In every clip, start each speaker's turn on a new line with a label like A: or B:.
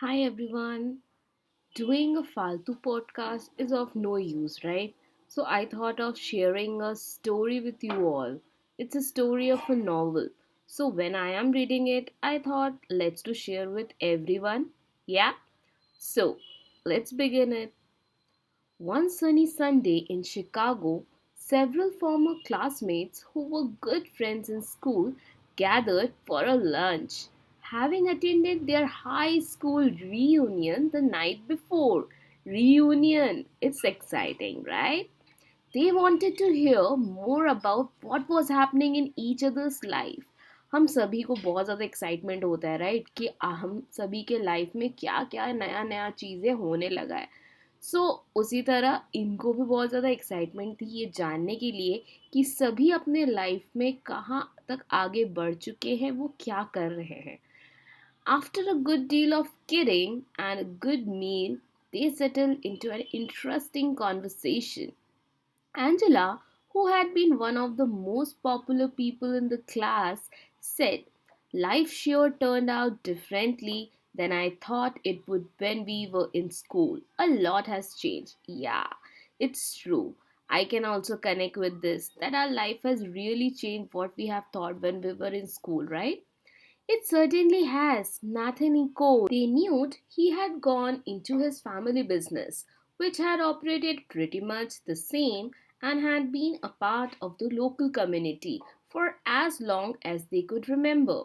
A: Hi everyone. Doing a Faltu podcast is of no use, right? So I thought of sharing a story with you all. It's a story of a novel. So when I am reading it, I thought let's to share with everyone. Yeah? So let's begin it. One sunny Sunday in Chicago, several former classmates who were good friends in school gathered for a lunch, having attended their high school reunion the night before. Reunion! It's exciting, right? They wanted to hear more about what was happening in each other's life. हम सभी को बहुत ज़्यादा excitement होता है right कि हम सभी के लाइफ में क्या क्या नया नया चीज़ें होने लगा है उसी तरह इनको भी बहुत ज़्यादा एक्साइटमेंट थी ये जानने के लिए कि सभी अपने लाइफ में कहाँ तक आगे बढ़ चुके हैं वो क्या कर रहे हैं after a good deal of kidding and a good meal they settled into an interesting conversation. Angela, who had been one of the most popular people in the class, said, "Life sure turned out differently than I thought it would when we were in school. A lot has changed." Yeah, it's true. I can also connect with this that our life has really changed what we have thought when we were in school, right? It certainly has. Nathan echoed. They knew he had gone into his family business, which had operated pretty much the same and had been a part of the local community for as long as they could remember.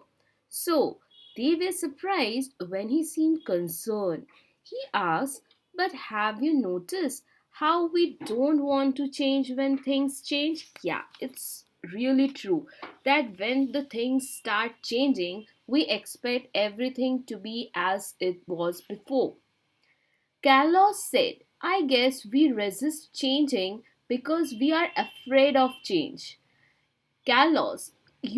A: So, they were surprised when he seemed concerned. He asked, "But have you noticed how we don't want to change when things change?" Yeah, it's really true that when the things start changing, we expect everything to be as it was before. Carlos said, "I guess we resist changing because we are afraid of change." Carlos,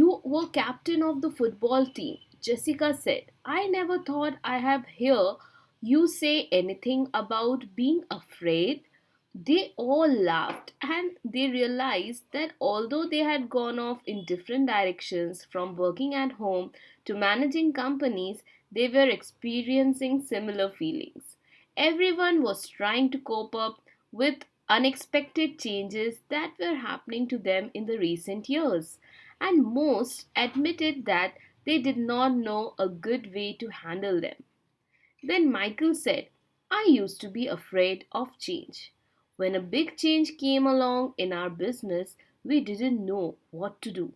A: you were captain of the football team. Jessica said, "I never thought I have heard you say anything about being afraid." They all laughed and they realized that although they had gone off in different directions from working at home to managing companies, they were experiencing similar feelings. Everyone was trying to cope up with unexpected changes that were happening to them in the recent years, and most admitted that they did not know a good way to handle them. Then Michael said, "I used to be afraid of change. When a big change came along in our business, we didn't know what to do.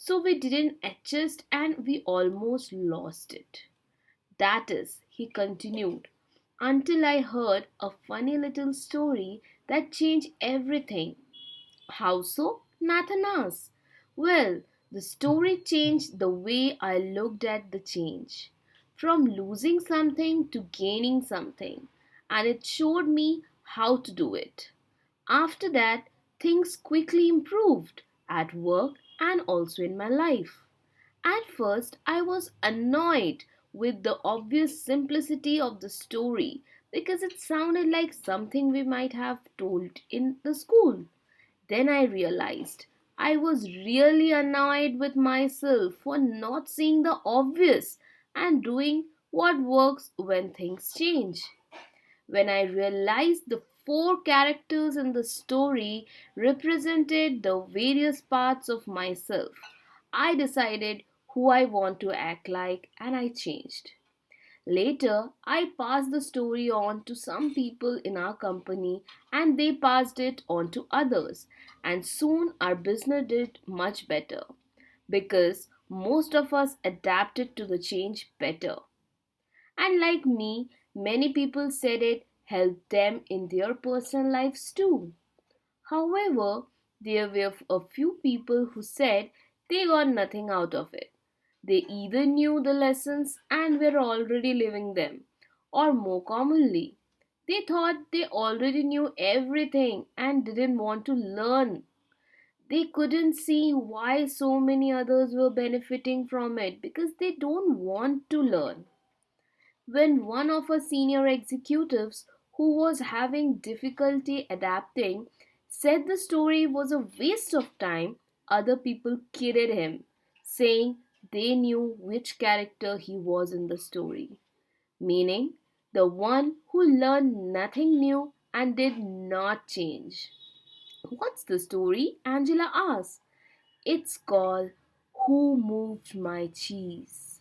A: So we didn't adjust and we almost lost it. That is," he continued, "until I heard a funny little story that changed everything." "How so?" Nathan asked. "Well, the story changed the way I looked at the change. From losing something to gaining something. And it showed me how to do it. After that, things quickly improved at work and also in my life. At first, I was annoyed with the obvious simplicity of the story because it sounded like something we might have told in the school. Then I realized I was really annoyed with myself for not seeing the obvious and doing what works when things change. When I realized the four characters in the story represented the various parts of myself, I decided who I want to act like and I changed. Later, I passed the story on to some people in our company and they passed it on to others. And soon our business did much better because most of us adapted to the change better. And like me, many people said it helped them in their personal lives too. However, there were a few people who said they got nothing out of it. They either knew the lessons and were already living them, or more commonly, they thought they already knew everything and didn't want to learn. They couldn't see why so many others were benefiting from it because they don't want to learn. When one of our senior executives, who was having difficulty adapting, said the story was a waste of time, other people kidded him, saying they knew which character he was in the story. meaning the one who learned nothing new and did not change. What's the story? Angela asks. It's called Who Moved My Cheese?